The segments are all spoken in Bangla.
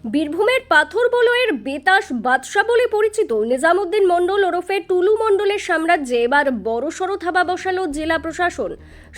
বীরভূমের পাথর বলয়ের বেতাস বাদশা বলে পরিচিত নিজামুদ্দিন মণ্ডল ওরফে টুলু মণ্ডলের সাম্রাজ্যে এবার বড়সড় থাবা বসালো জেলা প্রশাসন।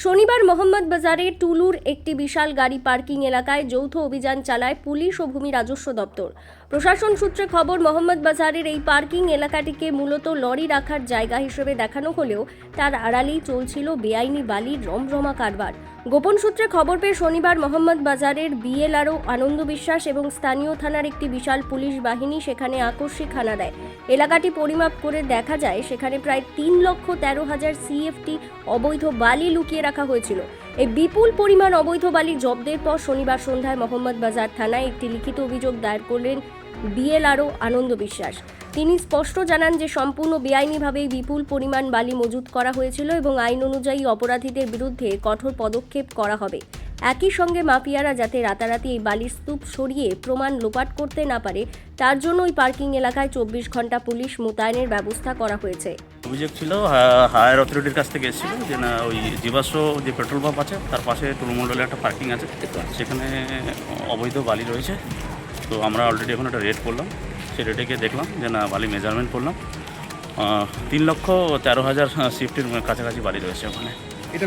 শনিবার মোহাম্মদ বাজারে টুলুর একটি বিশাল গাড়ি পার্কিং এলাকায় যৌথ অভিযান চালায় পুলিশ ও ভূমি রাজস্ব দপ্তর। প্রশাসন সূত্রে খবর, মোহাম্মদ বাজারের এই পার্কিং এলাকাটিকে মূলত লরি রাখার জায়গা হিসেবে দেখানো হলেও তার আড়ালেই চলছিল বেআইনি বালির রমরমা কারবার। গোপন সূত্রে খবর পেয়ে শনিবার মোহাম্মদ বাজারের বিএলআরও আনন্দ বিশ্বাস এবং স্থানীয় থানার একটি বিশাল পুলিশ বাহিনী সেখানে আকস্মিক হানা দেয়। এলাকাটি পরিমাপ করে দেখা যায় সেখানে প্রায় 3,13,000 CFT অবৈধ বালি লুকিয়ে রাখা হয়েছিল। এই বিপুল পরিমাণ অবৈধ বালি জব্দের পর শনিবার সন্ধ্যায় মোহাম্মদ বাজার থানায় একটি লিখিত অভিযোগ দায়ের করলেন বিএলআরও আনন্দ বিশ্বাস। তিনি স্পষ্ট জানান যে সম্পূর্ণ বেআইনিভাবে বিপুল পরিমাণ বালি মজুত করা হয়েছিল এবং আইন অনুযায়ী অপরাধীদের বিরুদ্ধে কঠোর পদক্ষেপ করা হবে। একই সঙ্গে মাফিয়ারা যাতে রাতারাতি এই বালির স্তূপ সরিয়ে প্রমাণ লোপাট করতে না পারে তার জন্য ওই পার্কিং এলাকায় 24 ঘন্টা পুলিশ মোতায়েনের ব্যবস্থা করা হয়েছে। অভিযোগ ছিল হায়ার অথরিটির কাছ থেকে এসেছিল যে না ওই জীবাশ্ম যে পেট্রোল পাম্প আছে তার পাশে টুলুমণ্ডলের একটা পার্কিং আছে, সেখানে অবৈধ বালি রয়েছে। তো আমরা অলরেডি এখন একটা রেড করলাম, সেই রেটে গিয়ে দেখলাম যে না বালি মেজারমেন্ট করলাম 3,13,000 CFTর কাছাকাছি বালি রয়েছে ওখানে। এটা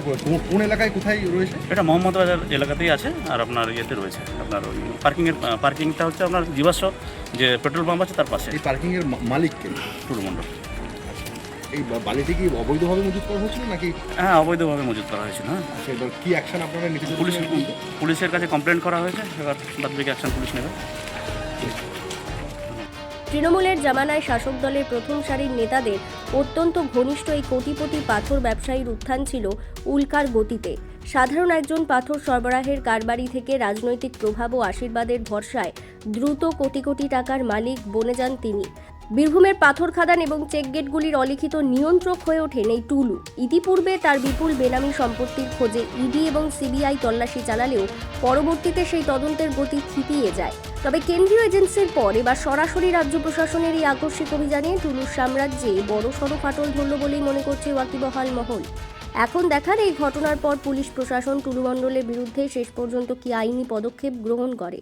কোন এলাকায় কোথায় রয়েছে? এটা মোহাম্মদ বাজার এলাকাতেই আছে। আর আপনার ইয়েতে রয়েছে আপনার ওই পার্কিংটা হচ্ছে আপনার জীবাশ্ম যে পেট্রোল পাম্প আছে তার পাশে। এই পার্কিংয়ের মালিক কে? টুলুমণ্ডল। এই বালিটি কি অবৈধভাবে মজুত করা হয়েছিল নাকি? হ্যাঁ, অবৈধভাবে মজুত করা হয়েছিল। হ্যাঁ, আচ্ছা, এবার কি অ্যাকশন আপনারা নিতে? পুলিশের কাছে কমপ্লেন করা হয়েছে, এবার বাদবাকি অ্যাকশন পুলিশ নেবে। তৃণমূলের জামানায় শাসক দলের প্রথম সারির নেতাদের অত্যন্ত ঘনিষ্ঠ এই কোটিপতি পাথর ব্যবসায়ীর উত্থান ছিল উল্কার গতিতে। সাধারণ একজন পাথর সরবরাহের কারবারি থেকে রাজনৈতিক প্রভাব ও আশীর্বাদের ভরসায় দ্রুত কোটি কোটি টাকার মালিক বনে যান তিনি। বীরভূমের পাথর খাদান এবং চেকগেটগুলির অলিখিত নিয়ন্ত্রক হয়ে ওঠেন এই টুলু। ইতিপূর্বে তার বিপুল বেনামি সম্পত্তির খোঁজে ইডি এবং সিবিআই তল্লাশি চালালেও পরবর্তীতে সেই তদন্তের গতি থিতিয়ে যায়। তবে কেন্দ্রীয় এজেন্সির পর এবার সরাসরি রাজ্য প্রশাসনের এই আকস্মিক অভিযানে টুলুর সাম্রাজ্যে বড়সড় ফাটল ধরল বলেই মনে করছে ওয়াকিবহাল মহল। এখন দেখার এই ঘটনার পর পুলিশ প্রশাসন টুলু মণ্ডলের বিরুদ্ধে শেষ পর্যন্ত কি আইনি পদক্ষেপ গ্রহণ করে।